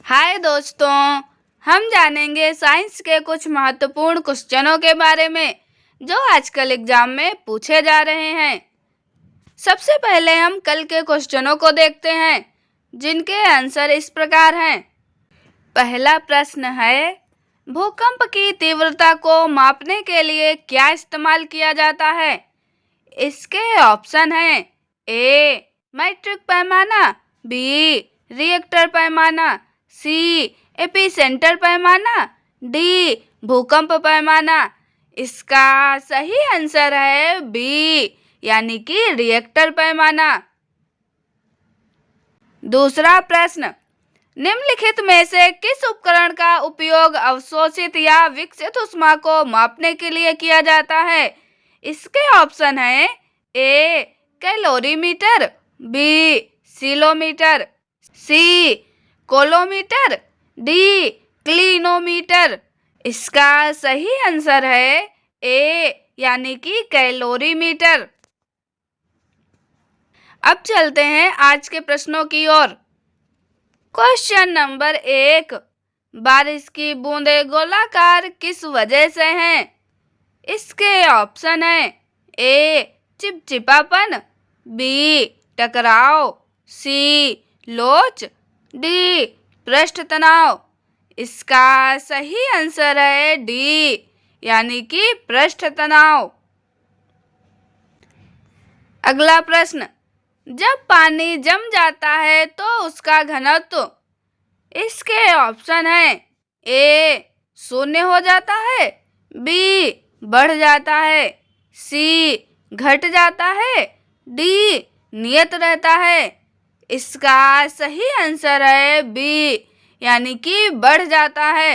हाय दोस्तों, हम जानेंगे साइंस के कुछ महत्वपूर्ण क्वेश्चनों के बारे में जो आजकल एग्जाम में पूछे जा रहे हैं। सबसे पहले हम कल के क्वेश्चनों को देखते हैं जिनके आंसर इस प्रकार हैं। पहला प्रश्न है, भूकंप की तीव्रता को मापने के लिए क्या इस्तेमाल किया जाता है? इसके ऑप्शन हैं ए मीट्रिक पैमाना, बी रिएक्टर पैमाना, सी एपिसेंटर पैमाना, डी भूकंप पैमाना। इसका सही आंसर है बी यानी कि रिएक्टर पैमाना। दूसरा प्रश्न, निम्नलिखित में से किस उपकरण का उपयोग अवशोषित या विकसित ऊष्मा को मापने के लिए किया जाता है? इसके ऑप्शन हैं ए कैलोरीमीटर, बी सीलोमीटर, सी कोलोमीटर, डी क्लिनोमीटर। इसका सही आंसर है ए यानी कि कैलोरीमीटर। अब चलते हैं आज के प्रश्नों की ओर। क्वेश्चन नंबर 1, बारिश की बूंदें गोलाकार किस वजह से हैं? इसके ऑप्शन है ए चिपचिपापन, बी टकराव, सी लोच, डी पृष्ठ तनाव। इसका सही आंसर है डी यानी कि पृष्ठ तनाव। अगला प्रश्न, जब पानी जम जाता है तो उसका घनत्व? इसके ऑप्शन है ए 0 हो जाता है, बी बढ़ जाता है, सी घट जाता है, डी नियत रहता है। इसका सही आंसर है बी यानी कि बढ़ जाता है।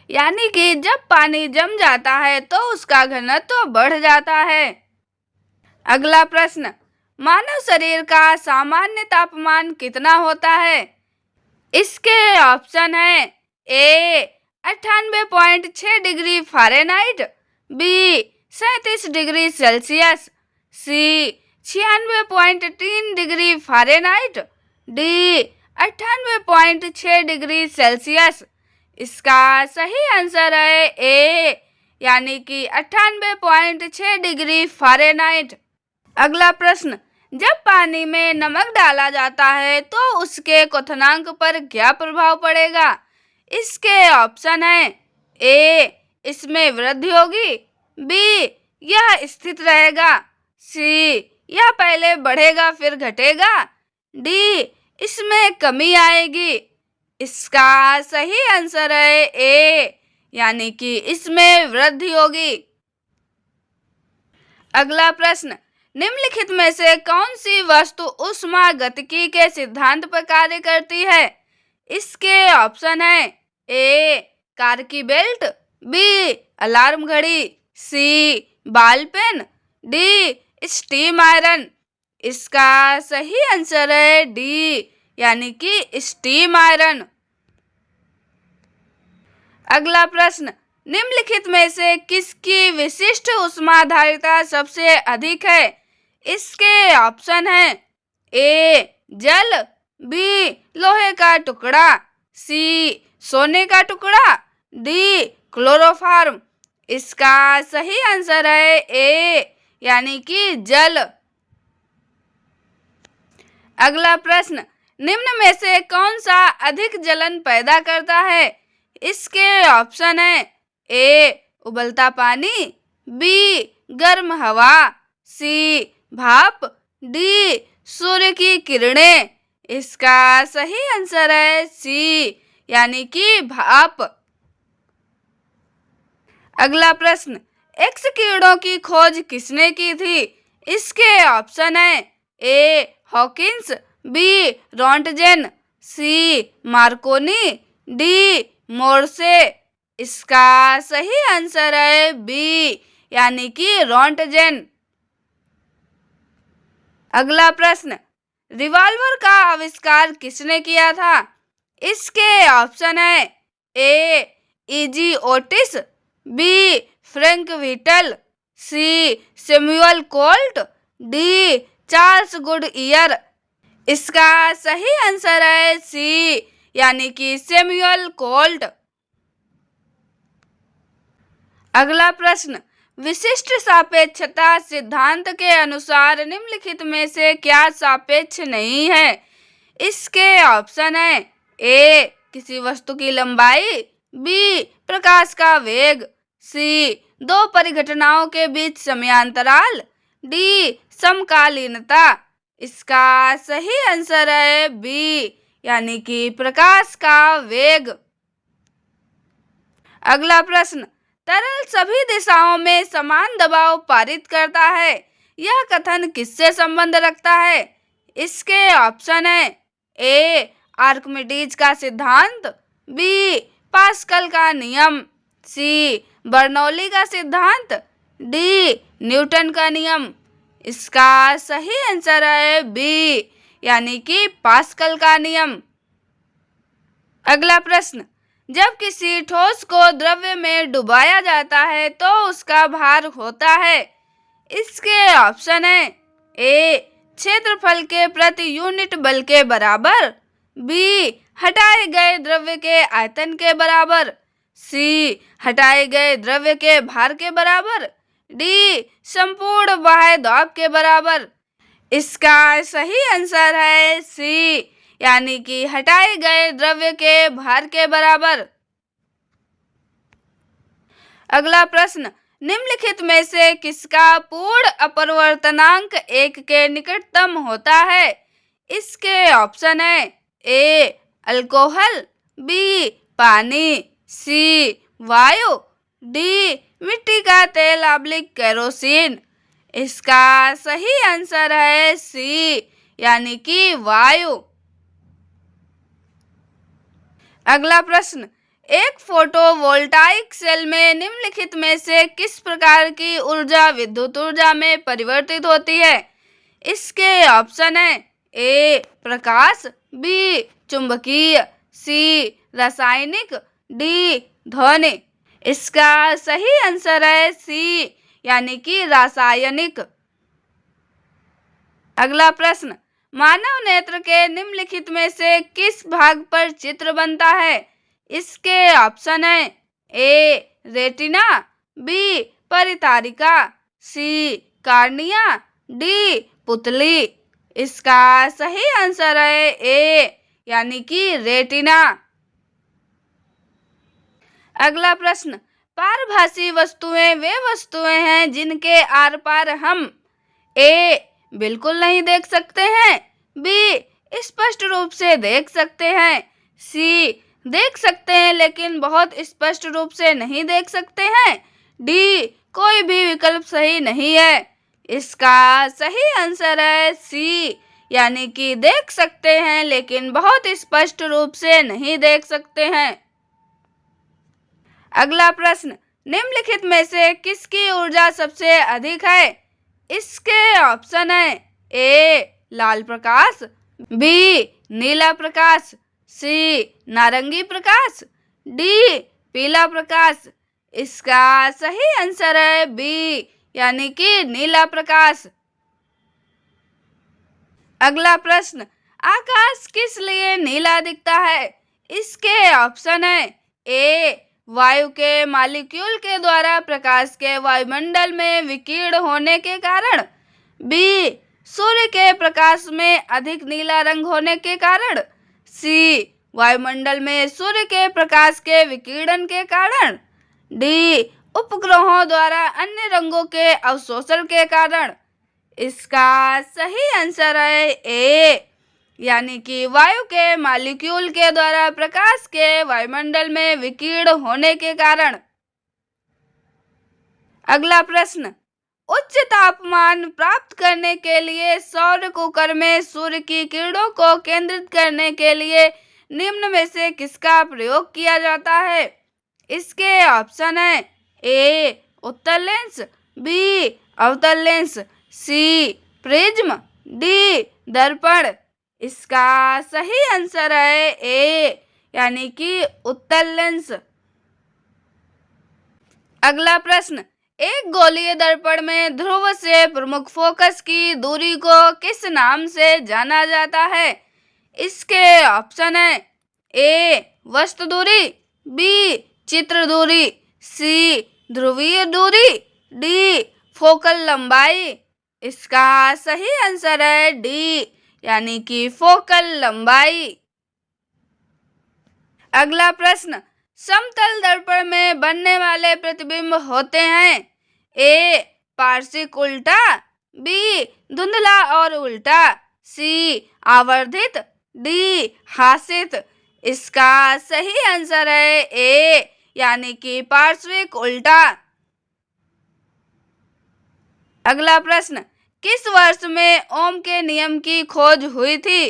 यानी कि जब पानी जम जाता है तो उसका घनत्व बढ़ जाता है। अगला प्रश्न, मानव शरीर का सामान्य तापमान कितना होता है? इसके ऑप्शन है A 98.6 degree Fahrenheit, B 37 degree Celsius, C 96.3 degree Fahrenheit, D 98.6 degree Celsius. इसका सही आंसर है ए यानी कि 98.6 डिग्री फ़ारेनहाइट। अगला प्रश्न, जब पानी में नमक डाला जाता है तो उसके क्वथनांक पर क्या प्रभाव पड़ेगा? इसके ऑप्शन है ए इसमें वृद्धि होगी, बी यह स्थिर रहेगा, सी यह पहले बढ़ेगा फिर घटेगा, डी इसमें कमी आएगी। इसका सही आंसर है ए यानी कि इसमें वृद्धि होगी। अगला प्रश्न, निम्नलिखित में से कौन सी वस्तु ऊष्मागतिकी के सिद्धांत पर कार्य करती है? इसके ऑप्शन है ए कार की बेल्ट, बी अलार्म घड़ी, C ball pen, D steam iron. इसका सही आंसर है डी यानी कि स्टीम आयरन। अगला प्रश्न, निम्नलिखित में से किसकी विशिष्ट ऊष्माधारिता सबसे अधिक है? इसके ऑप्शन है ए जल, बी लोहे का टुकड़ा, सी सोने का टुकड़ा, डी क्लोरोफॉर्म। इसका सही आंसर है ए यानी कि जल। अगला प्रश्न, निम्न में से कौन सा अधिक जलन पैदा करता है? इसके ऑप्शन है ए उबलता पानी, बी गर्म हवा, सी भाप, डी सूर्य की किरणें। इसका सही आंसर है सी यानी कि भाप। अगला प्रश्न, एक्स किरणों की खोज किसने की थी? इसके ऑप्शन है ए हॉकिंस, बी रोंटगेन, सी मार्कोनी, डी मोर्से। इसका सही आंसर है बी यानी कि रोंटगेन। अगला प्रश्न, रिवॉल्वर का आविष्कार किसने किया था? इसके ऑप्शन है A E G Otis, B Frank Whittle, C Samuel Colt, D Charles Goodyear. इसका सही आंसर है सी, यानी कि सैमुअल कोल्ट। अगला प्रश्न, विशिष्ट सापेक्षता सिद्धांत के अनुसार निम्नलिखित में से क्या सापेक्ष नहीं है? इसके ऑप्शन है ए किसी वस्तु की लंबाई, बी प्रकाश का वेग, सी दो परिघटनाओं के बीच समयांतराल, डी समकालीनता। इसका सही आंसर है बी, यानी कि प्रकाश का वेग। अगला प्रश्न, तरल सभी दिशाओं में समान दबाव पारित करता है, यह कथन किससे संबंध रखता है? इसके ऑप्शन है ए आर्किमिडीज का सिद्धांत, बी पास्कल का नियम, सी बर्नौली का सिद्धांत, डी न्यूटन का नियम। इसका सही आंसर है बी, यानी कि पास्कल का नियम। अगला प्रश्न, जब किसी ठोस को द्रव्य में डुबाया जाता है तो उसका भार होता है। इसके ऑप्शन है ए क्षेत्रफल के प्रति यूनिट बल के बराबर, बी हटाए गए द्रव्य के आयतन के बराबर, सी हटाए गए द्रव्य के भार के बराबर, डी संपूर्ण बाह्य दाब के बराबर। इसका सही आंसर है सी, यानी कि हटाए गए द्रव्य के भार के बराबर। अगला प्रश्न, निम्नलिखित में से किसका पूर्ण अपवर्तनांक 1 के निकटतम होता है? इसके ऑप्शन है ए अल्कोहल, बी पानी, सी वायु, डी मिट्टी का तेल ऑब्लिक केरोसिन। इसका सही आंसर है सी, यानी कि वायु। अगला प्रश्न, एक फोटोवोल्टाइक सेल में निम्नलिखित में से किस प्रकार की ऊर्जा विद्युत ऊर्जा में परिवर्तित होती है? इसके ऑप्शन है ए प्रकाश, बी चुंबकीय, सी रासायनिक, डी ध्वनि। इसका सही आंसर है सी, यानी कि रासायनिक। अगला प्रश्न, मानव नेत्र के निम्नलिखित में से किस भाग पर चित्र बनता है? इसके ऑप्शन है ए रेटिना, बी परितारिका, सी कार्निया, डी पुतली। इसका सही आंसर है ए, यानी कि रेटिना। अगला प्रश्न, पारभासी वस्तुएं वे वस्तुएं हैं जिनके आर पार हम ए बिल्कुल नहीं देख सकते हैं, बी स्पष्ट रूप से देख सकते हैं, सी देख सकते हैं लेकिन बहुत स्पष्ट रूप से नहीं देख सकते हैं, डी कोई भी विकल्प सही नहीं है। इसका सही आंसर है सी, यानी कि देख सकते हैं लेकिन बहुत स्पष्ट रूप से नहीं देख सकते हैं। अगला प्रश्न, निम्नलिखित में से किसकी ऊर्जा सबसे अधिक है? इसके ऑप्शन है ए लाल प्रकाश, बी नीला प्रकाश, सी नारंगी प्रकाश, डी पीला प्रकाश। इसका सही आंसर है बी, यानी कि नीला प्रकाश। अगला प्रश्न, आकाश किस लिए नीला दिखता है? इसके ऑप्शन है ए वायु के मॉलिक्यूल के द्वारा प्रकाश के वायुमंडल में विकीर्ण होने के कारण, बी सूर्य के प्रकाश में अधिक नीला रंग होने के कारण, सी वायुमंडल में सूर्य के प्रकाश के विकिरण के कारण, डी उपग्रहों द्वारा अन्य रंगों के अवशोषण के कारण। इसका सही आंसर है ए, यानी कि वायु के मॉलिक्यूल के द्वारा प्रकाश के वायुमंडल में विकीर्ण होने के कारण। अगला प्रश्न, उच्च तापमान प्राप्त करने के लिए सौर कुकर में सूर्य की किरणों को केंद्रित करने के लिए निम्न में से किसका प्रयोग किया जाता है? इसके ऑप्शन है ए उत्तल लेंस, बी अवतल लेंस, सी प्रिज्म, डी दर्पण। इसका सही आंसर है ए, यानी कि उत्तल लेंस। अगला प्रश्न, एक गोलीय दर्पण में ध्रुव से प्रमुख फोकस की दूरी को किस नाम से जाना जाता है? इसके ऑप्शन है ए वस्तु दूरी, बी चित्र दूरी, सी ध्रुवीय दूरी, डी फोकल लंबाई। इसका सही आंसर है डी यानी कि फोकल लंबाई। अगला प्रश्न, समतल दर्पण में बनने वाले प्रतिबिंब होते हैं ए पार्श्विक उल्टा, बी धुंधला और उल्टा, सी आवर्धित, डी हासित। इसका सही आंसर है ए यानी कि पार्श्विक उल्टा। अगला प्रश्न, किस वर्ष में ओम के नियम की खोज हुई थी?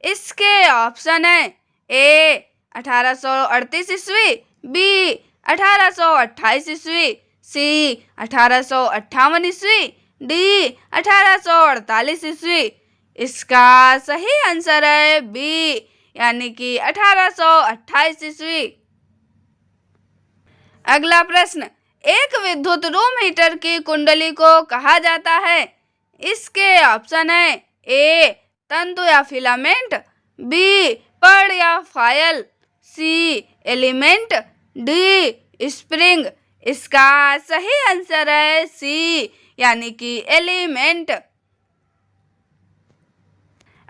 इसके ऑप्शन है ए 1838 ईस्वी, बी 1828 ईस्वी, सी 1858 ईस्वी, डी 1848 ईस्वी। इसका सही आंसर है बी यानी कि 1828 ईस्वी। अगला प्रश्न, एक विद्युत रूम हीटर की कुंडली को कहा जाता है? इसके ऑप्शन है ए तंतु या फिलामेंट, बी पर्ण या फायल, सी एलिमेंट, डी स्प्रिंग। इसका सही आंसर है सी यानी कि एलिमेंट।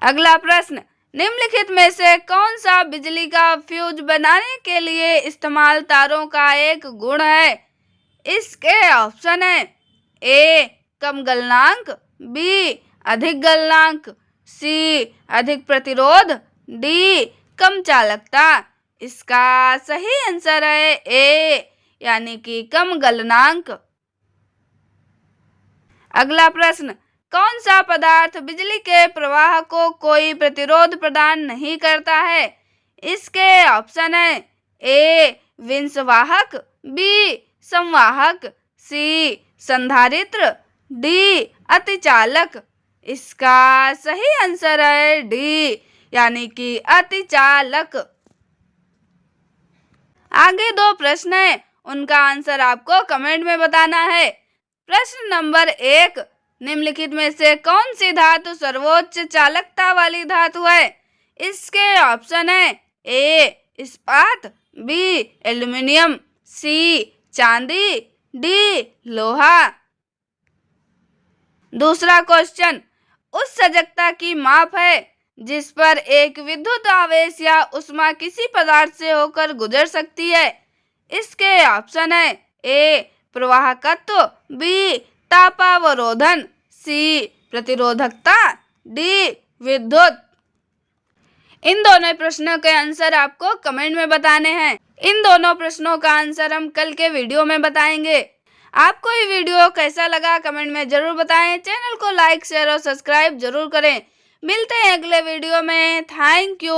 अगला प्रश्न, निम्नलिखित में से कौन सा बिजली का फ्यूज बनाने के लिए इस्तेमाल तारों का एक गुण है? इसके ऑप्शन है ए कम गलनांक, बी अधिक गलनांक, सी अधिक प्रतिरोध, डी कम चालकता। इसका सही आंसर है ए यानी कि कम गलनांक। अगला प्रश्न, कौन सा पदार्थ बिजली के प्रवाह को कोई प्रतिरोध प्रदान नहीं करता है? इसके ऑप्शन है ए विंशवाहक, बी संवाहक, सी संधारित्र, डी अतिचालक। इसका सही आंसर है डी यानी कि अतिचालक। आगे दो प्रश्न है, उनका आंसर आपको कमेंट में बताना है। प्रश्न नंबर 1, निम्नलिखित में से कौन सी धातु सर्वोच्च चालकता वाली धातु है? इसके ऑप्शन है ए इस्पात, बी एल्यूमीनियम, सी चांदी, डी लोहा। दूसरा क्वेश्चन, उस सजगता की माप है जिस पर एक विद्युत आवेश या उष्मा किसी पदार्थ से होकर गुजर सकती है। इसके ऑप्शन है ए प्रवाहकत्व, बी तापावरोधन, सी प्रतिरोधकता, डी विद्युत। इन दोनों प्रश्नों के आंसर आपको कमेंट में बताने हैं। इन दोनों प्रश्नों का आंसर हम कल के वीडियो में बताएंगे। आपको ये वीडियो कैसा लगा कमेंट में जरूर बताएं। चैनल को लाइक शेयर और सब्सक्राइब जरूर करें। मिलते हैं अगले वीडियो में। Thank you.